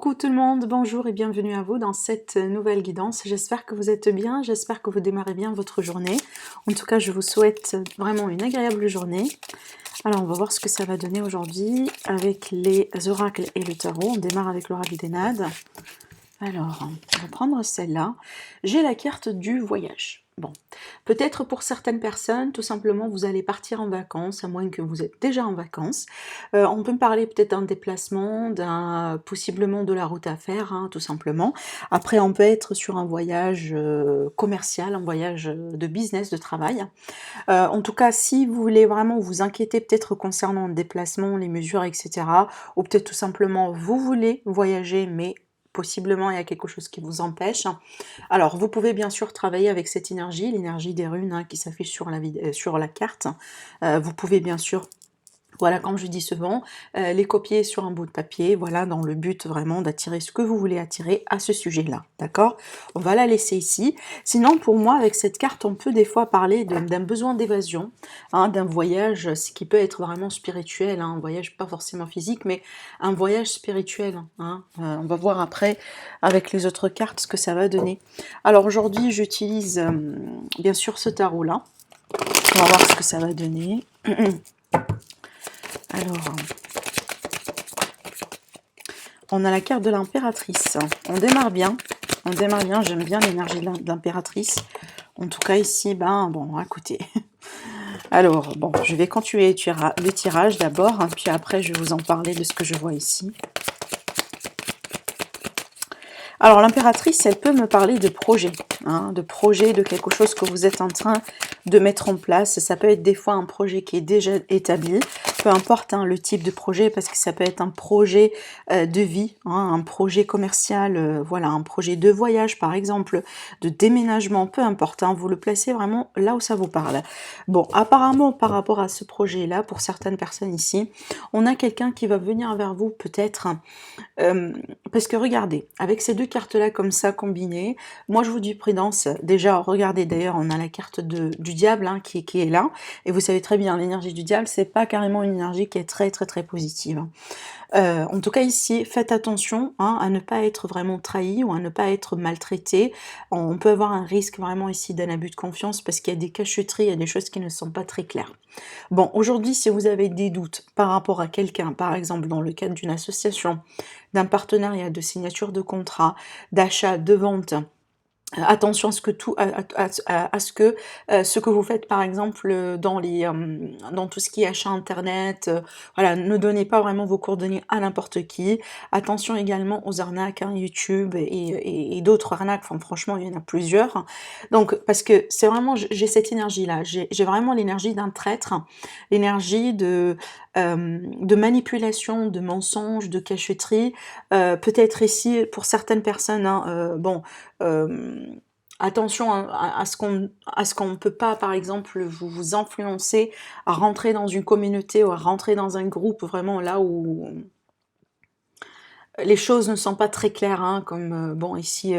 Coucou tout le monde, bonjour et bienvenue à vous dans cette nouvelle guidance. J'espère que vous êtes bien, j'espère que vous démarrez bien votre journée. En tout cas, je vous souhaite vraiment une agréable journée. Alors, on va voir ce que ça va donner aujourd'hui avec les oracles et le tarot. On démarre avec l'oracle des Nades. Alors, on va prendre celle-là. J'ai la carte du voyage. Bon, peut-être pour certaines personnes, tout simplement, vous allez partir en vacances, à moins que vous êtes déjà en vacances. On peut me parler peut-être d'un déplacement, possiblement de la route à faire, hein, tout simplement. Après, on peut être sur un voyage commercial, un voyage de business, de travail. En tout cas, si vous voulez vraiment vous inquiéter peut-être concernant le déplacement, les mesures, etc., ou peut-être tout simplement vous voulez voyager, mais possiblement il y a quelque chose qui vous empêche. Alors, vous pouvez bien sûr travailler avec cette énergie, l'énergie des runes qui s'affiche sur la carte. Vous pouvez bien sûr, voilà, comme je dis souvent, les copier sur un bout de papier, voilà, dans le but vraiment d'attirer ce que vous voulez attirer à ce sujet-là, d'accord? On va la laisser ici. Sinon, pour moi, avec cette carte, on peut des fois parler d'un besoin d'évasion, hein, d'un voyage, ce qui peut être vraiment spirituel, hein, un voyage pas forcément physique, mais un voyage spirituel, hein. On va voir après, avec les autres cartes, ce que ça va donner. Alors aujourd'hui, j'utilise bien sûr ce tarot-là. On va voir ce que ça va donner. Alors, on a la carte de l'impératrice. On démarre bien, j'aime bien l'énergie de l'impératrice. En tout cas ici, bon, écoutez. Alors, bon, je vais continuer le tirage d'abord, hein, puis après je vais vous en parler de ce que je vois ici. Alors l'impératrice, elle peut me parler de projet, hein, de quelque chose que vous êtes en train de mettre en place. Ça peut être des fois un projet qui est déjà établi, peu importe hein, le type de projet, parce que ça peut être un projet de vie, hein, un projet commercial, voilà, un projet de voyage par exemple, de déménagement, peu importe, hein, vous le placez vraiment là où ça vous parle. Bon, apparemment par rapport à ce projet-là, pour certaines personnes ici, on a quelqu'un qui va venir vers vous peut-être, parce que regardez, avec ces deux cartes-là comme ça combinées, moi je vous dis prudence. Déjà, regardez d'ailleurs, on a la carte du diable hein, qui est là, et vous savez très bien, l'énergie du diable, c'est pas carrément une énergie qui est très très très positive. En tout cas ici, faites attention hein, à ne pas être vraiment trahi ou à ne pas être maltraité. On peut avoir un risque vraiment ici d'un abus de confiance parce qu'il y a des cacheteries, il y a des choses qui ne sont pas très claires. Bon, aujourd'hui, si vous avez des doutes par rapport à quelqu'un, par exemple dans le cadre d'une association, d'un partenariat, de signature de contrat, d'achat, de vente, attention à ce que ce que vous faites par exemple dans tout ce qui est achat internet, voilà, ne donnez pas vraiment vos coordonnées à n'importe qui. Attention également aux arnaques, hein, YouTube et d'autres arnaques, enfin, franchement il y en a plusieurs. Donc parce que c'est vraiment, j'ai cette énergie là, j'ai vraiment l'énergie d'un traître, l'énergie de manipulation, de mensonge, de cachotterie, peut-être ici pour certaines personnes, hein, bon, attention à ce qu'on ne peut pas, par exemple, vous influencer à rentrer dans une communauté ou à rentrer dans un groupe vraiment là où les choses ne sont pas très claires, hein, comme bon ici,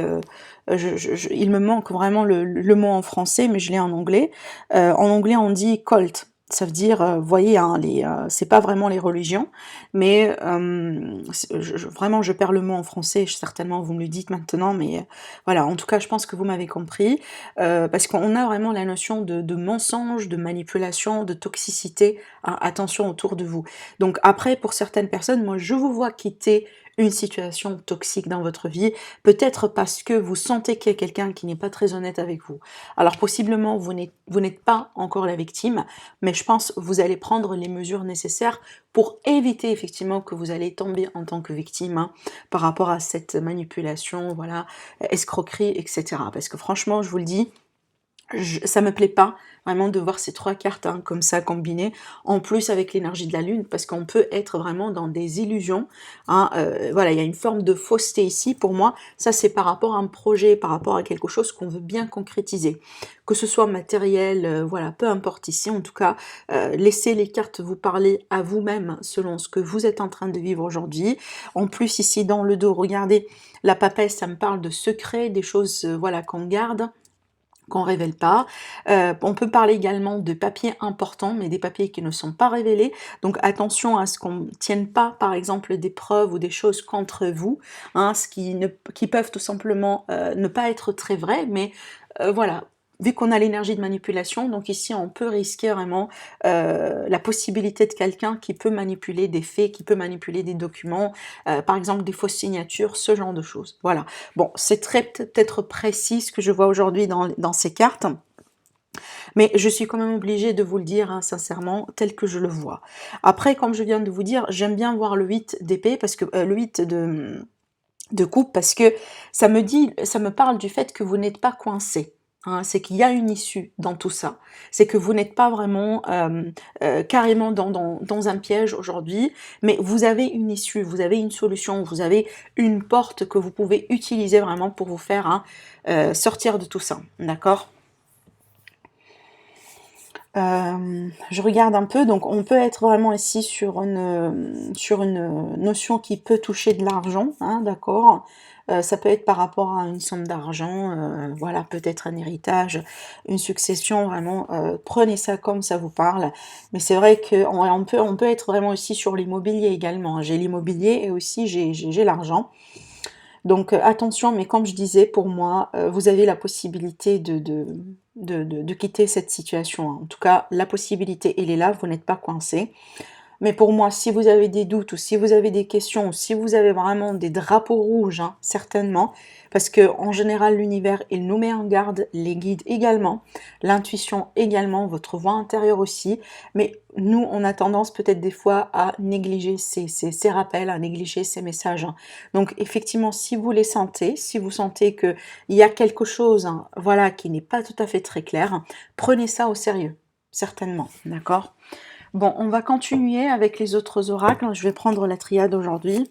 il me manque vraiment le mot en français, mais je l'ai en anglais. En anglais, on dit cult. Ça veut dire, vous voyez, hein, c'est pas vraiment les religions, mais vraiment, je perds le mot en français. Certainement, vous me le dites maintenant, mais voilà. En tout cas, je pense que vous m'avez compris, parce qu'on a vraiment la notion de mensonge, de manipulation, de toxicité. Hein, attention autour de vous. Donc après, pour certaines personnes, moi, je vous vois quitter une situation toxique dans votre vie, peut-être parce que vous sentez qu'il y a quelqu'un qui n'est pas très honnête avec vous. Alors possiblement vous n'êtes pas encore la victime, mais je pense que vous allez prendre les mesures nécessaires pour éviter effectivement que vous allez tomber en tant que victime hein, par rapport à cette manipulation, voilà, escroquerie, etc. Parce que franchement, je vous le dis, ça me plaît pas vraiment de voir ces trois cartes hein, comme ça combinées, en plus avec l'énergie de la lune, parce qu'on peut être vraiment dans des illusions, hein, voilà, il y a une forme de fausseté ici, pour moi, ça c'est par rapport à un projet, par rapport à quelque chose qu'on veut bien concrétiser, que ce soit matériel, voilà, peu importe ici, en tout cas, laissez les cartes vous parler à vous-même, selon ce que vous êtes en train de vivre aujourd'hui. En plus ici dans le dos, regardez, la papesse, ça me parle de secrets, des choses, voilà, qu'on garde, qu'on révèle pas. On peut parler également de papiers importants, mais des papiers qui ne sont pas révélés. Donc attention à ce qu'on ne tienne pas, par exemple, des preuves ou des choses contre vous, hein, qui peuvent tout simplement ne pas être très vraies, mais voilà. Vu qu'on a l'énergie de manipulation, donc ici on peut risquer vraiment la possibilité de quelqu'un qui peut manipuler des faits, qui peut manipuler des documents, par exemple des fausses signatures, ce genre de choses. Voilà. Bon, c'est très peut-être précis ce que je vois aujourd'hui dans ces cartes, mais je suis quand même obligée de vous le dire, hein, sincèrement, tel que je le vois. Après, comme je viens de vous dire, j'aime bien voir le 8 d'épée, parce que le 8 de coupe, parce que ça me parle du fait que vous n'êtes pas coincé. Hein, c'est qu'il y a une issue dans tout ça. C'est que vous n'êtes pas vraiment carrément dans un piège aujourd'hui, mais vous avez une issue, vous avez une solution, vous avez une porte que vous pouvez utiliser vraiment pour vous faire hein, sortir de tout ça. D'accord ? Je regarde un peu, donc on peut être vraiment ici sur une notion qui peut toucher de l'argent, hein, d'accord. Ça peut être par rapport à une somme d'argent, voilà, peut-être un héritage, une succession, vraiment, prenez ça comme ça vous parle. Mais c'est vrai qu'on peut être vraiment aussi sur l'immobilier également. J'ai l'immobilier et aussi j'ai l'argent. Donc attention, mais comme je disais, pour moi, vous avez la possibilité de quitter cette situation. En tout cas, la possibilité, elle est là, vous n'êtes pas coincé. Mais pour moi, si vous avez des doutes ou si vous avez des questions ou si vous avez vraiment des drapeaux rouges, hein, certainement, parce que en général, l'univers, il nous met en garde, les guides également, l'intuition également, votre voix intérieure aussi, mais nous, on a tendance peut-être des fois à négliger ces rappels, à négliger ces messages. Hein. Donc effectivement, si vous les sentez, si vous sentez qu'il y a quelque chose hein, voilà, qui n'est pas tout à fait très clair, prenez ça au sérieux, certainement, d'accord ? Bon, on va continuer avec les autres oracles. Je vais prendre la triade aujourd'hui.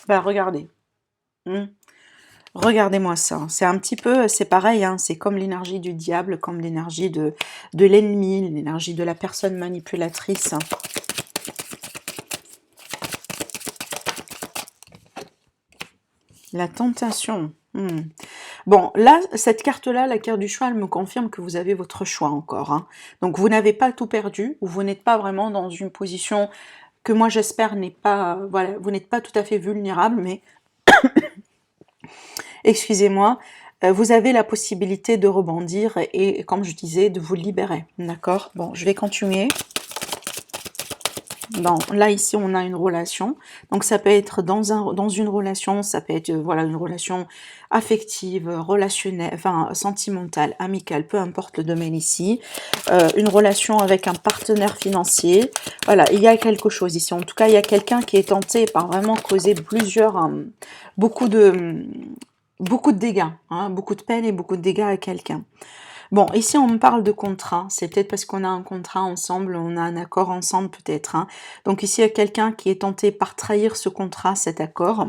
Bah, regardez. Regardez-moi ça. C'est un petit peu, c'est pareil, hein, c'est comme l'énergie du diable, comme l'énergie de l'ennemi, l'énergie de la personne manipulatrice. La tentation. Bon, là, cette carte-là, la carte du choix, elle me confirme que vous avez votre choix encore. Hein. Donc, vous n'avez pas tout perdu, ou vous n'êtes pas vraiment dans une position que moi, j'espère, n'est pas... Voilà, vous n'êtes pas tout à fait vulnérable, mais... Excusez-moi, vous avez la possibilité de rebondir et, comme je disais, de vous libérer. D'accord? Bon, je vais continuer. Bon, là, ici, on a une relation. Donc, ça peut être dans une relation, ça peut être voilà, une relation affective, relationnelle, enfin, sentimentale, amicale, peu importe le domaine ici. Une relation avec un partenaire financier. Voilà, il y a quelque chose ici. En tout cas, il y a quelqu'un qui est tenté par vraiment causer beaucoup de dégâts, hein, beaucoup de peine et beaucoup de dégâts à quelqu'un. Bon, ici on me parle de contrat, c'est peut-être parce qu'on a un contrat ensemble, on a un accord ensemble peut-être. Hein. Donc ici il y a quelqu'un qui est tenté par trahir ce contrat, cet accord.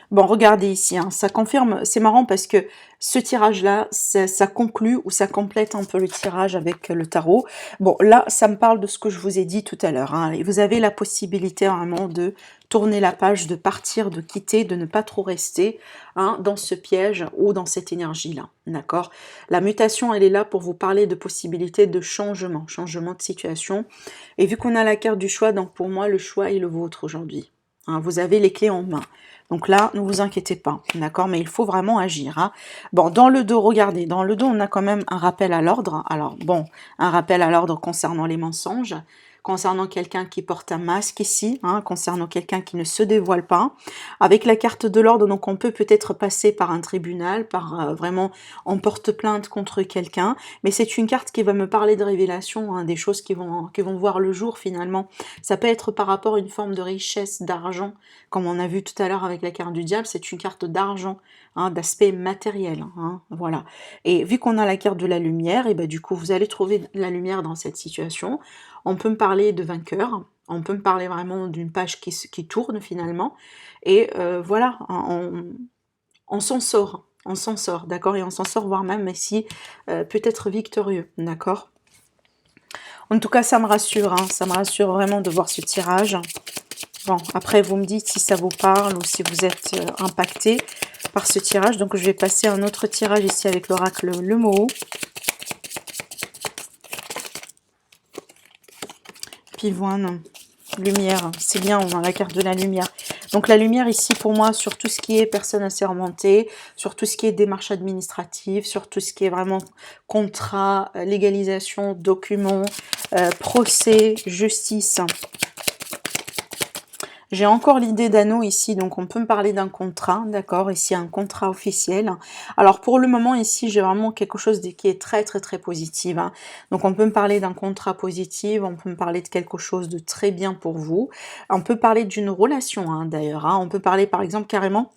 Bon, regardez ici, hein, ça confirme, c'est marrant parce que ce tirage-là, ça conclut ou ça complète un peu le tirage avec le tarot. Bon, là, ça me parle de ce que je vous ai dit tout à l'heure. Hein, et vous avez la possibilité vraiment de tourner la page, de partir, de quitter, de ne pas trop rester hein, dans ce piège ou dans cette énergie-là. D'accord? La mutation, elle est là pour vous parler de possibilités de changement de situation. Et vu qu'on a la carte du choix, donc pour moi, le choix est le vôtre aujourd'hui. Hein, vous avez les clés en main. Donc là, ne vous inquiétez pas, d'accord? Mais il faut vraiment agir. Hein. Bon, dans le dos, regardez, dans le dos, on a quand même un rappel à l'ordre. Alors, bon, un rappel à l'ordre concernant les mensonges, concernant quelqu'un qui porte un masque ici, hein, concernant quelqu'un qui ne se dévoile pas. Avec la carte de l'ordre, donc on peut peut-être passer par un tribunal, par vraiment, on porte plainte contre quelqu'un, mais c'est une carte qui va me parler de révélation, hein, des choses qui vont voir le jour finalement. Ça peut être par rapport à une forme de richesse, d'argent, comme on a vu tout à l'heure avec la carte du diable, c'est une carte d'argent, hein, d'aspect matériel, hein, voilà. Et vu qu'on a la carte de la lumière, et ben du coup vous allez trouver la lumière dans cette situation. On peut me parler de vainqueur, on peut me parler vraiment d'une page qui tourne finalement, et voilà, on s'en sort, d'accord, et on s'en sort voire même si peut-être victorieux, d'accord. En tout cas, ça me rassure, hein, ça me rassure vraiment de voir ce tirage. Bon, après, vous me dites si ça vous parle ou si vous êtes impacté par ce tirage. Donc, je vais passer à un autre tirage ici avec l'oracle Le Mot. Pivoine, lumière, c'est bien, on a la carte de la lumière. Donc la lumière ici pour moi sur tout ce qui est personne assermentée, sur tout ce qui est démarche administrative, sur tout ce qui est vraiment contrat, légalisation, documents, procès, justice. J'ai encore l'idée d'anneau ici, donc on peut me parler d'un contrat, d'accord, ici un contrat officiel. Alors pour le moment ici, j'ai vraiment quelque chose qui est très très très positif, hein. Donc on peut me parler d'un contrat positif, on peut me parler de quelque chose de très bien pour vous. On peut parler d'une relation, hein, d'ailleurs, hein. On peut parler par exemple carrément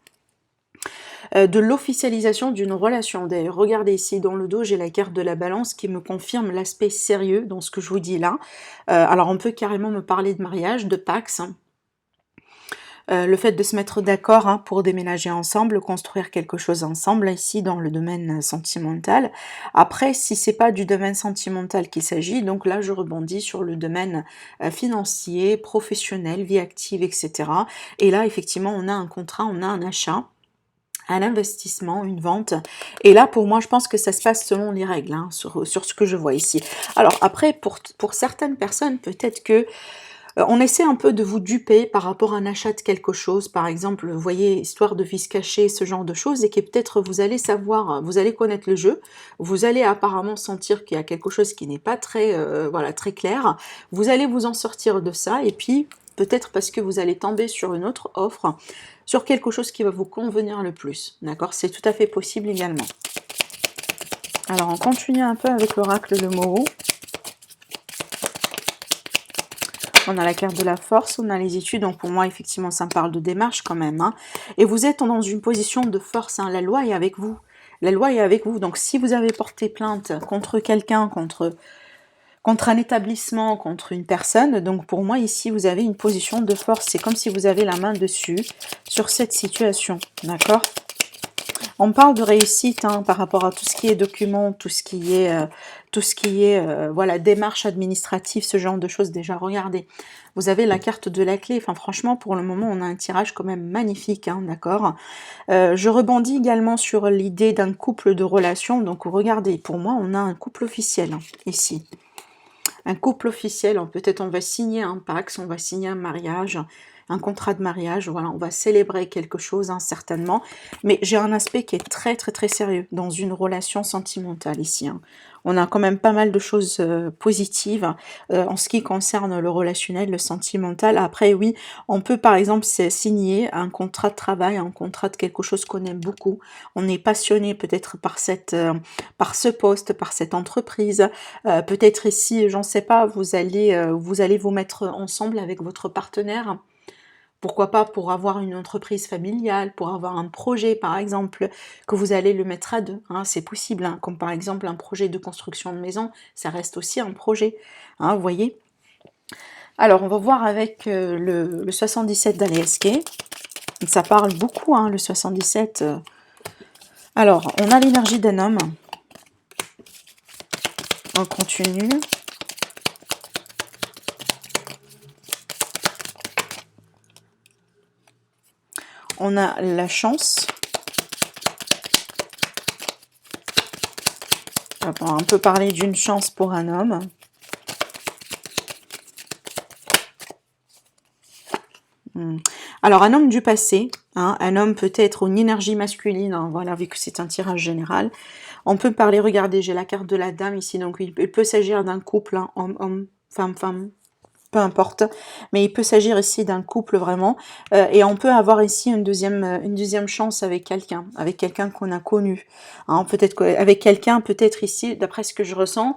de l'officialisation d'une relation. D'ailleurs, regardez ici dans le dos, j'ai la carte de la balance qui me confirme l'aspect sérieux dans ce que je vous dis là. Alors on peut carrément me parler de mariage, de Pax, hein. Le fait de se mettre d'accord, hein, pour déménager ensemble, construire quelque chose ensemble, ici dans le domaine sentimental. Après, si c'est pas du domaine sentimental qu'il s'agit, donc là je rebondis sur le domaine financier, professionnel, vie active, etc. Et là effectivement on a un contrat, on a un achat, un investissement, une vente. Et là, pour moi, je pense que ça se passe selon les règles, hein, sur ce que je vois ici. Alors après, pour certaines personnes, peut-être que on essaie un peu de vous duper par rapport à un achat de quelque chose, par exemple, vous voyez, histoire de vice caché, ce genre de choses, et que peut-être vous allez savoir, vous allez connaître le jeu, vous allez apparemment sentir qu'il y a quelque chose qui n'est pas très, voilà, très clair, vous allez vous en sortir de ça, et puis peut-être parce que vous allez tomber sur une autre offre, sur quelque chose qui va vous convenir le plus, d'accord? C'est tout à fait possible également. Alors on continue un peu avec l'oracle Le Mot. On a la carte de la force, on a les études, donc pour moi, effectivement, ça me parle de démarche quand même, hein. Et vous êtes dans une position de force, hein. La loi est avec vous. La loi est avec vous. Donc, si vous avez porté plainte contre quelqu'un, contre un établissement, contre une personne, donc pour moi, ici, vous avez une position de force. C'est comme si vous avez la main dessus sur cette situation, d'accord ? On parle de réussite, hein, par rapport à tout ce qui est documents, tout ce qui est voilà, démarche administrative, ce genre de choses. Déjà, regardez, vous avez la carte de la clé. Enfin, franchement, pour le moment, on a un tirage quand même magnifique, hein, d'accord. Je rebondis également sur l'idée d'un couple de relations. Donc, regardez, pour moi, on a un couple officiel, hein, ici. Un couple officiel, peut-être on va signer un pax, on va signer un mariage, un contrat de mariage, voilà, on va célébrer quelque chose, hein, certainement. Mais j'ai un aspect qui est très très très sérieux dans une relation sentimentale ici, hein. On a quand même pas mal de choses positives en ce qui concerne le relationnel, le sentimental. Après, oui, on peut par exemple signer un contrat de travail, un contrat de quelque chose qu'on aime beaucoup. On est passionné peut-être par par ce poste, par cette entreprise. Peut-être ici, j'en sais pas, vous allez vous mettre ensemble avec votre partenaire. Pourquoi pas pour avoir une entreprise familiale, pour avoir un projet par exemple, que vous allez le mettre à deux, hein, c'est possible, hein, comme par exemple un projet de construction de maison, ça reste aussi un projet, hein, vous voyez. Alors on va voir avec le 77 d'Aliaské, ça parle beaucoup, hein, le 77. Alors on a l'énergie d'un homme, on continue. On a la chance. On peut parler d'une chance pour un homme. Alors, un homme du passé, hein, un homme peut-être une énergie masculine, hein, voilà, vu que c'est un tirage général. On peut parler, regardez, j'ai la carte de la dame ici, donc il peut s'agir d'un couple, hein, homme, femme, peu importe, mais il peut s'agir ici d'un couple vraiment, et on peut avoir ici une deuxième chance avec quelqu'un qu'on a connu, hein, peut-être avec quelqu'un, peut-être ici, d'après ce que je ressens,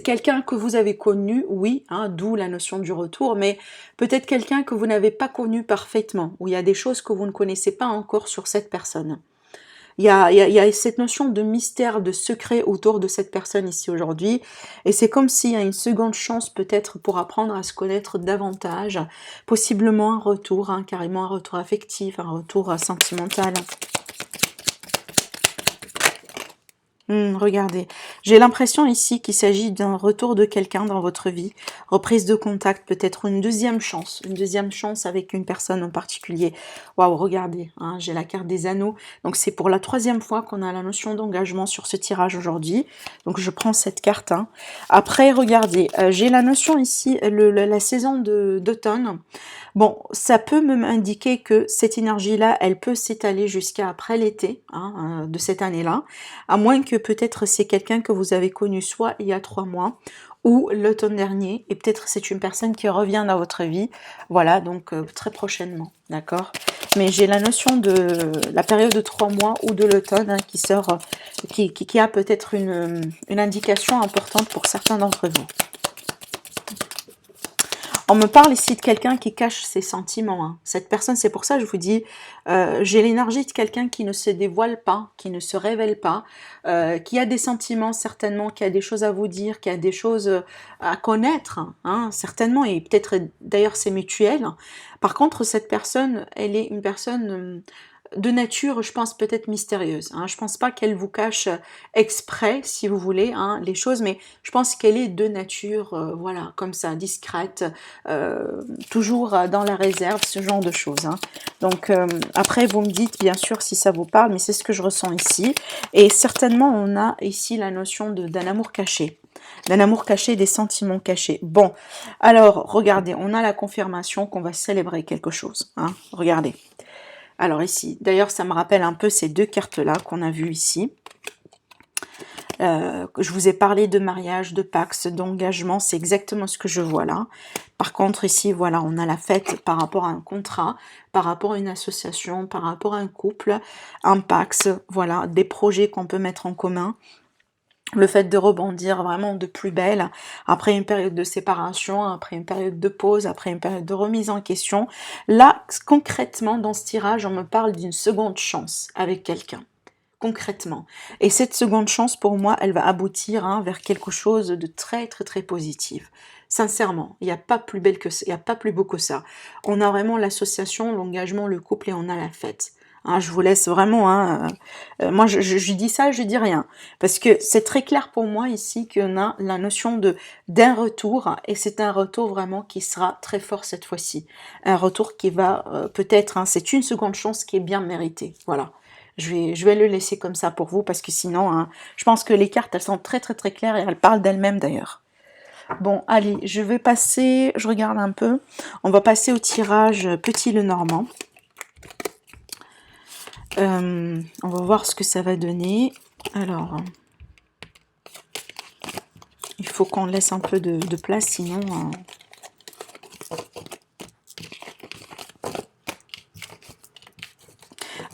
quelqu'un que vous avez connu, oui, hein, d'où la notion du retour, mais peut-être quelqu'un que vous n'avez pas connu parfaitement, où il y a des choses que vous ne connaissez pas encore sur cette personne. Il y a cette notion de mystère, de secret autour de cette personne ici aujourd'hui, et c'est comme s'il y a une seconde chance peut-être pour apprendre à se connaître davantage, possiblement un retour, hein, carrément un retour affectif, un retour sentimental. Regardez, j'ai l'impression ici qu'il s'agit d'un retour de quelqu'un dans votre vie, reprise de contact, peut-être une deuxième chance avec une personne en particulier. Waouh, regardez, hein, j'ai la carte des anneaux, donc c'est pour la 3e fois qu'on a la notion d'engagement sur ce tirage aujourd'hui, donc je prends cette carte. Hein. Après, regardez, j'ai la notion ici, la saison d'automne. Bon, ça peut me indiquer que cette énergie-là, elle peut s'étaler jusqu'à après l'été hein, de cette année-là, à moins que peut-être c'est quelqu'un que vous avez connu soit il y a 3 mois, ou l'automne dernier, et peut-être c'est une personne qui revient dans votre vie, voilà, donc très prochainement, d'accord. Mais j'ai la notion de la période de 3 mois ou de l'automne hein, qui sort, qui a peut-être une indication importante pour certains d'entre vous. On me parle ici de quelqu'un qui cache ses sentiments. Hein. Cette personne, c'est pour ça que je vous dis, j'ai l'énergie de quelqu'un qui ne se dévoile pas, qui ne se révèle pas, qui a des sentiments certainement, qui a des choses à vous dire, qui a des choses à connaître, hein, certainement, et peut-être d'ailleurs c'est mutuel. Par contre, cette personne, elle est une personne de nature, je pense, peut-être mystérieuse. Hein. Je pense pas qu'elle vous cache exprès, si vous voulez, hein, les choses, mais je pense qu'elle est de nature, voilà, comme ça, discrète, toujours dans la réserve, ce genre de choses. Hein. Donc, après, vous me dites, bien sûr, si ça vous parle, mais c'est ce que je ressens ici. Et certainement, on a ici la notion d'un amour caché. D'un amour caché, des sentiments cachés. Bon, alors, regardez, on a la confirmation qu'on va célébrer quelque chose. Hein. Regardez. Alors ici, d'ailleurs ça me rappelle un peu ces 2 cartes-là qu'on a vues ici. Je vous ai parlé de mariage, de pax, d'engagement, c'est exactement ce que je vois là. Par contre ici, voilà, on a la fête par rapport à un contrat, par rapport à une association, par rapport à un couple, un pax, voilà, des projets qu'on peut mettre en commun. Le fait de rebondir vraiment de plus belle, après une période de séparation, après une période de pause, après une période de remise en question. Là, concrètement, dans ce tirage, on me parle d'une seconde chance avec quelqu'un. Concrètement. Et cette seconde chance, pour moi, elle va aboutir hein, vers quelque chose de très, très, très positif. Sincèrement, il n'y a pas plus belle que ça, il n'y a pas plus beau que ça. On a vraiment l'association, l'engagement, le couple et on a la fête. Hein, je vous laisse vraiment, hein, moi je dis ça, je dis rien, parce que c'est très clair pour moi ici qu'on a la notion d'un retour, et c'est un retour vraiment qui sera très fort cette fois-ci, un retour qui va peut-être, hein, c'est une seconde chance qui est bien méritée, voilà. Je vais le laisser comme ça pour vous, parce que sinon, hein, je pense que les cartes, elles sont très très très claires, et elles parlent d'elles-mêmes d'ailleurs. Bon, allez, je vais passer, je regarde un peu, on va passer au tirage Petit Lenormand. On va voir ce que ça va donner. Alors, il faut qu'on laisse un peu de place, sinon...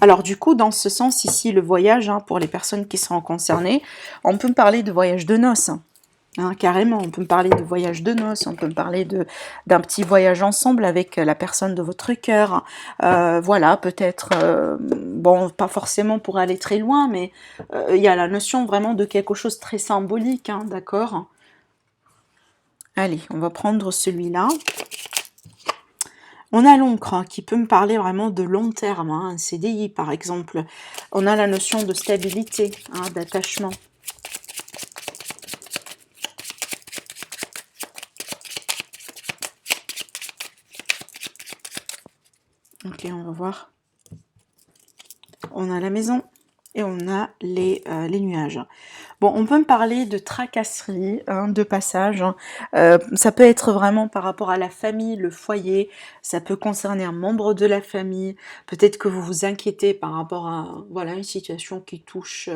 Alors du coup, dans ce sens, ici, le voyage, hein, pour les personnes qui seront concernées, on peut me parler de voyage de noces. Hein, carrément, on peut me parler de voyage de noces, on peut me parler d'un petit voyage ensemble avec la personne de votre cœur. Voilà, peut-être, bon, pas forcément pour aller très loin, mais il y a la notion vraiment de quelque chose de très symbolique, hein, d'accord? Allez, on va prendre celui-là. On a l'encre hein, qui peut me parler vraiment de long terme, hein, un CDI par exemple. On a la notion de stabilité, hein, d'attachement. Ok, on va voir. On a la maison et on a les nuages. Bon, on peut me parler de tracasserie, hein, de passage. Hein. Ça peut être vraiment par rapport à la famille, le foyer. Ça peut concerner un membre de la famille. Peut-être que vous vous inquiétez par rapport à voilà, une situation qui touche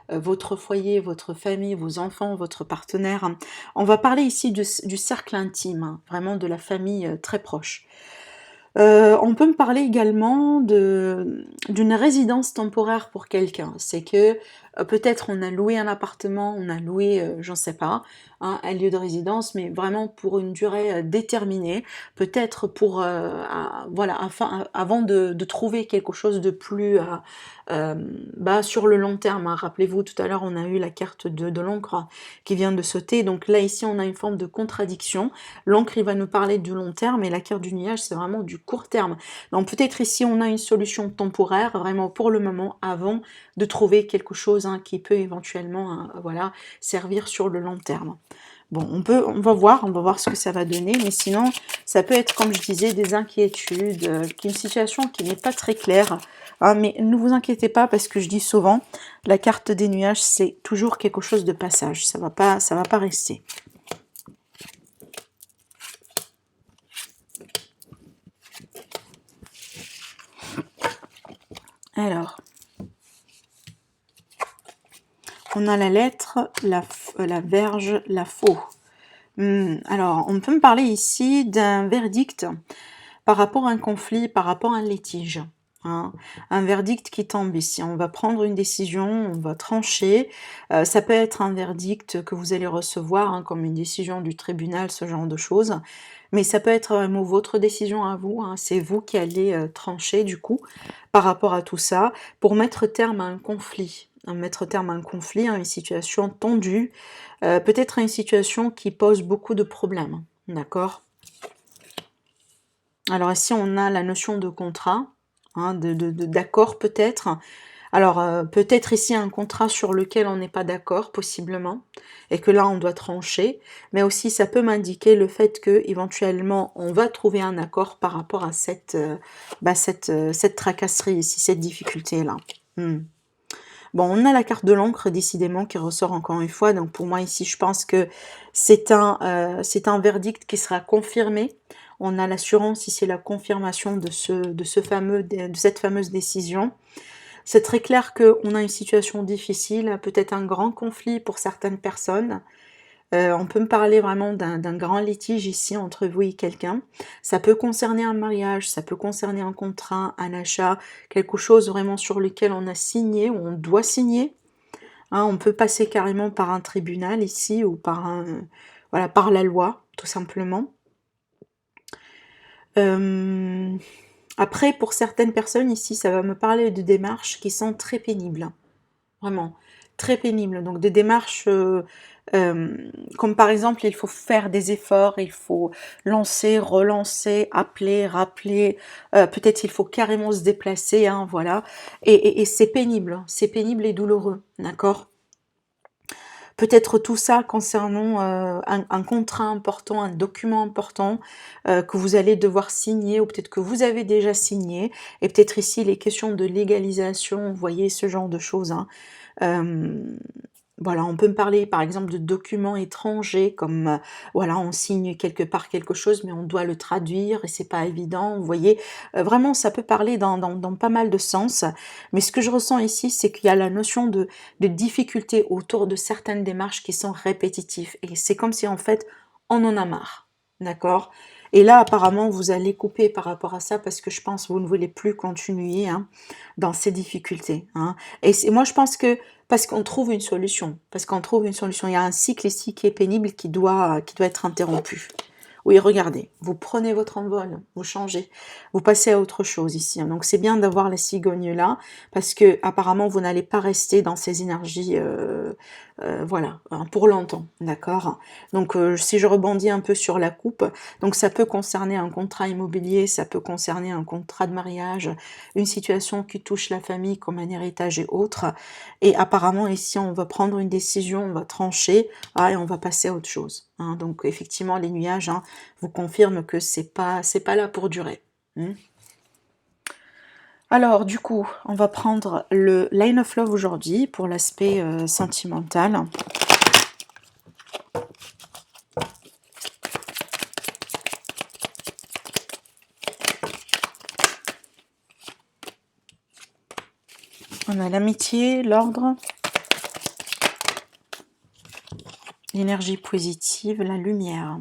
votre foyer, votre famille, vos enfants, votre partenaire. On va parler ici du cercle intime, hein, vraiment de la famille très proche. On peut me parler également d'une résidence temporaire pour quelqu'un. C'est que peut-être on a loué un appartement, on a loué, j'en sais pas, hein, un lieu de résidence, mais vraiment pour une durée déterminée. Peut-être pour, voilà, avant de trouver quelque chose de plus sur le long terme. Hein. Rappelez-vous, tout à l'heure, on a eu la carte de l'encre qui vient de sauter. Donc là, ici, on a une forme de contradiction. L'encre, il va nous parler du long terme et la carte du nuage, c'est vraiment du court terme. Donc peut-être ici, on a une solution temporaire, vraiment pour le moment, avant de trouver quelque chose chose hein, qui peut éventuellement voilà, servir sur le long terme. Bon, on va voir ce que ça va donner, mais sinon, ça peut être, comme je disais, des inquiétudes, une situation qui n'est pas très claire. Hein, mais ne vous inquiétez pas, parce que je dis souvent, la carte des nuages, c'est toujours quelque chose de passage. Ça va pas rester. Alors, on a la lettre, la verge, la faux. Alors, on peut me parler ici d'un verdict par rapport à un conflit, par rapport à un litige. Hein. Un verdict qui tombe ici. On va prendre une décision, on va trancher. Ça peut être un verdict que vous allez recevoir, hein, comme une décision du tribunal, ce genre de choses. Mais ça peut être vraiment votre décision à vous. Hein. C'est vous qui allez trancher, du coup, par rapport à tout ça, pour mettre terme à un conflit. Mettre terme à un conflit, à une situation tendue, peut-être à une situation qui pose beaucoup de problèmes. D'accord ? Alors ici, on a la notion de contrat, hein, d'accord peut-être. Alors peut-être ici un contrat sur lequel on n'est pas d'accord, possiblement, et que là on doit trancher, mais aussi ça peut m'indiquer le fait que éventuellement on va trouver un accord par rapport à cette tracasserie ici, cette difficulté-là. Bon, on a la carte de l'encre, décidément, qui ressort encore une fois. Donc pour moi ici, je pense que c'est un verdict qui sera confirmé. On a l'assurance ici, la confirmation de cette fameuse décision. C'est très clair qu'on a une situation difficile, peut-être un grand conflit pour certaines personnes. On peut me parler vraiment d'un grand litige ici entre vous et quelqu'un. Ça peut concerner un mariage, ça peut concerner un contrat, un achat, quelque chose vraiment sur lequel on a signé ou on doit signer. Hein, on peut passer carrément par un tribunal ici ou par par la loi, tout simplement. Après, pour certaines personnes ici, ça va me parler de démarches qui sont très pénibles. Vraiment, très pénibles. Donc des démarches comme par exemple, il faut faire des efforts, il faut lancer, relancer, appeler, rappeler, peut-être il faut carrément se déplacer, hein, voilà. Et c'est pénible et douloureux, d'accord ? Peut-être tout ça concernant un contrat important, un document important que vous allez devoir signer ou peut-être que vous avez déjà signé. Et peut-être ici les questions de légalisation, vous voyez ce genre de choses. Hein. Voilà, on peut me parler par exemple de documents étrangers comme voilà, on signe quelque part quelque chose mais on doit le traduire et c'est pas évident, vous voyez. Vraiment ça peut parler dans pas mal de sens, mais ce que je ressens ici c'est qu'il y a la notion de difficulté autour de certaines démarches qui sont répétitives et c'est comme si en fait on en a marre, d'accord? Et là apparemment vous allez couper par rapport à ça parce que je pense que vous ne voulez plus continuer hein, dans ces difficultés. Hein. Et moi je pense que parce qu'on trouve une solution, il y a un cycle ici qui est pénible, qui doit être interrompu. Oui, regardez, vous prenez votre envol, vous changez, vous passez à autre chose ici. Hein. Donc c'est bien d'avoir la cigogne là, parce que apparemment vous n'allez pas rester dans ces énergies, voilà, hein, pour longtemps, d'accord. Donc si je rebondis un peu sur la coupe, donc ça peut concerner un contrat immobilier, ça peut concerner un contrat de mariage, une situation qui touche la famille comme un héritage et autres. Et apparemment ici on va prendre une décision, on va trancher, et on va passer à autre chose. Hein. Donc effectivement les nuages hein, vous confirment que c'est pas là pour durer. Alors du coup on va prendre le Line of Love aujourd'hui pour l'aspect sentimental. On a l'amitié, l'ordre, l'énergie positive, la lumière.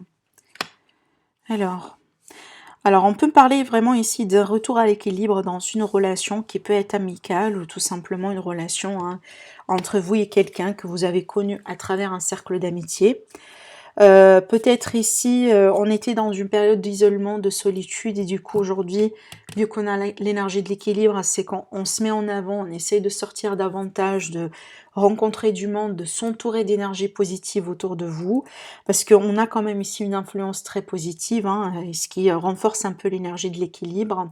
Alors, on peut parler vraiment ici d'un retour à l'équilibre dans une relation qui peut être amicale ou tout simplement une relation hein, entre vous et quelqu'un que vous avez connu à travers un cercle d'amitié. Peut-être ici, on était dans une période d'isolement, de solitude, et du coup aujourd'hui, vu qu'on a l'énergie de l'équilibre, c'est quand on se met en avant, on essaye de sortir davantage, de rencontrer du monde, de s'entourer d'énergie positive autour de vous, parce qu'on a quand même ici une influence très positive, hein, ce qui renforce un peu l'énergie de l'équilibre,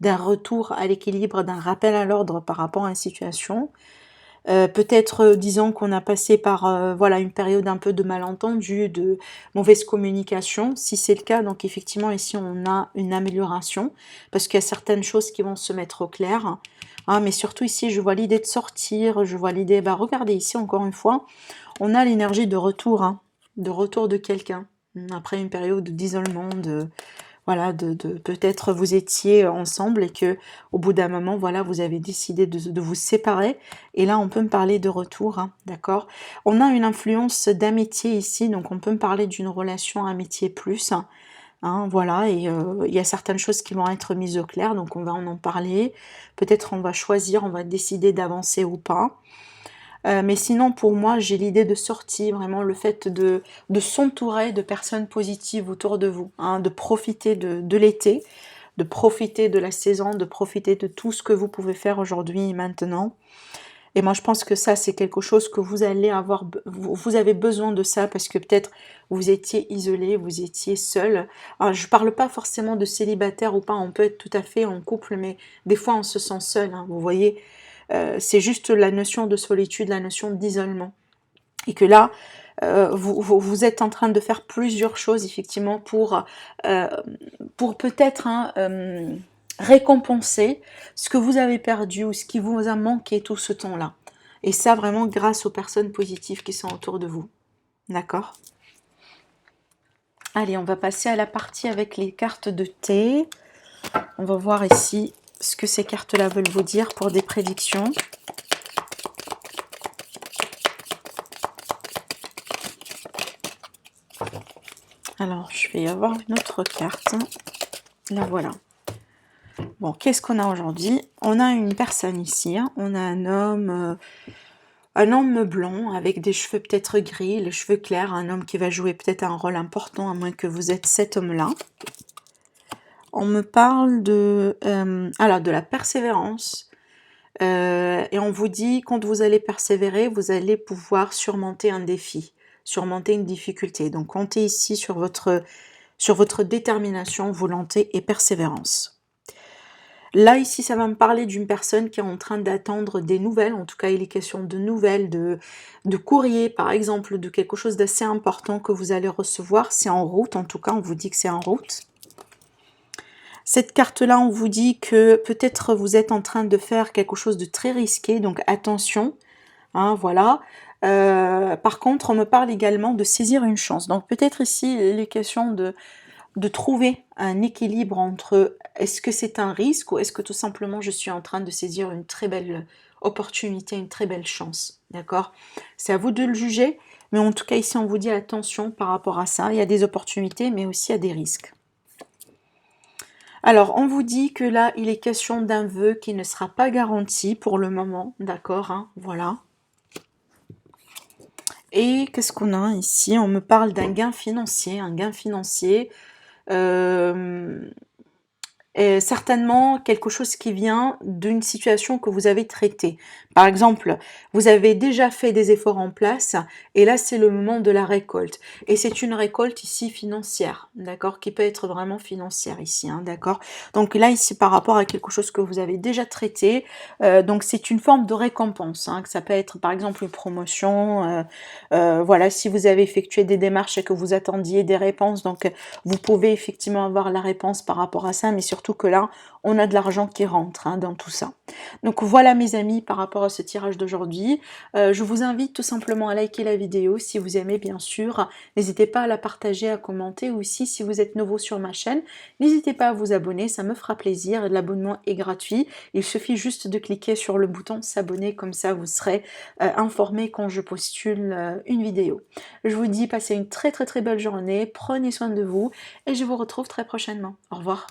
d'un retour à l'équilibre, d'un rappel à l'ordre par rapport à une situation. Peut-être, disons qu'on a passé par voilà, une période un peu de malentendu, de mauvaise communication. Si c'est le cas, donc effectivement ici on a une amélioration, parce qu'il y a certaines choses qui vont se mettre au clair. Hein, mais surtout ici, je vois l'idée de sortir, je vois l'idée, bah regardez ici encore une fois, on a l'énergie de retour de quelqu'un, après une période d'isolement, voilà, peut-être vous étiez ensemble et que au bout d'un moment, voilà, vous avez décidé de vous séparer. Et là, on peut me parler de retour, hein, d'accord? On a une influence d'amitié ici, donc on peut me parler d'une relation amitié plus, hein, voilà. Et il y a certaines choses qui vont être mises au clair, donc on va en parler. Peut-être on va choisir, on va décider d'avancer ou pas. Mais sinon, pour moi, j'ai l'idée de sortir, vraiment le fait de s'entourer de personnes positives autour de vous, hein, de profiter de l'été, de profiter de la saison, de profiter de tout ce que vous pouvez faire aujourd'hui et maintenant. Et moi, je pense que ça, c'est quelque chose que vous allez avoir, vous avez besoin de ça parce que peut-être vous étiez isolé, vous étiez seul. Alors, je parle pas forcément de célibataire ou pas, on peut être tout à fait en couple, mais des fois on se sent seul, hein, vous voyez. C'est juste la notion de solitude, la notion d'isolement. Et que là, vous êtes en train de faire plusieurs choses, effectivement, pour peut-être hein, récompenser ce que vous avez perdu ou ce qui vous a manqué tout ce temps-là. Et ça, vraiment, grâce aux personnes positives qui sont autour de vous. D'accord? Allez, on va passer à la partie avec les cartes de thé. On va voir ici ce que ces cartes-là veulent vous dire pour des prédictions. Alors, je vais avoir une autre carte. La voilà. Bon, qu'est-ce qu'on a aujourd'hui? On a une personne ici. Hein. On a un homme blanc avec des cheveux peut-être gris, les cheveux clairs. Un homme qui va jouer peut-être un rôle important, à moins que vous êtes cet homme-là. On me parle alors, de la persévérance. Et on vous dit, quand vous allez persévérer, vous allez pouvoir surmonter un défi, surmonter une difficulté. Donc, comptez ici sur votre détermination, volonté et persévérance. Là, ici, ça va me parler d'une personne qui est en train d'attendre des nouvelles. En tout cas, il est question de nouvelles, de courrier, par exemple, de quelque chose d'assez important que vous allez recevoir. C'est en route, en tout cas, on vous dit que c'est en route. Cette carte-là, on vous dit que peut-être vous êtes en train de faire quelque chose de très risqué, donc attention, hein, voilà. Par contre, on me parle également de saisir une chance. Donc peut-être ici, il est question de trouver un équilibre entre est-ce que c'est un risque ou est-ce que tout simplement je suis en train de saisir une très belle opportunité, une très belle chance, d'accord? C'est à vous de le juger, mais en tout cas ici on vous dit attention par rapport à ça, il y a des opportunités mais aussi il y a des risques. Alors on vous dit que là il est question d'un vœu qui ne sera pas garanti pour le moment, d'accord, hein, voilà. Et qu'est-ce qu'on a ici? On me parle d'un gain financier, un gain financier. Certainement quelque chose qui vient d'une situation que vous avez traitée. Par exemple, vous avez déjà fait des efforts en place et là c'est le moment de la récolte. Et c'est une récolte ici financière, d'accord, qui peut être vraiment financière ici, hein, d'accord. Donc là ici par rapport à quelque chose que vous avez déjà traité, donc c'est une forme de récompense, hein, que ça peut être par exemple une promotion, voilà, si vous avez effectué des démarches et que vous attendiez des réponses, donc vous pouvez effectivement avoir la réponse par rapport à ça, mais surtout que là, on a de l'argent qui rentre hein, dans tout ça. Donc voilà mes amis, par rapport à ce tirage d'aujourd'hui, je vous invite tout simplement à liker la vidéo si vous aimez bien sûr, n'hésitez pas à la partager, à commenter aussi si vous êtes nouveau sur ma chaîne, n'hésitez pas à vous abonner, ça me fera plaisir, l'abonnement est gratuit, il suffit juste de cliquer sur le bouton s'abonner, comme ça vous serez informé quand je postule une vidéo. Je vous dis passez une très très très belle journée, prenez soin de vous et je vous retrouve très prochainement. Au revoir.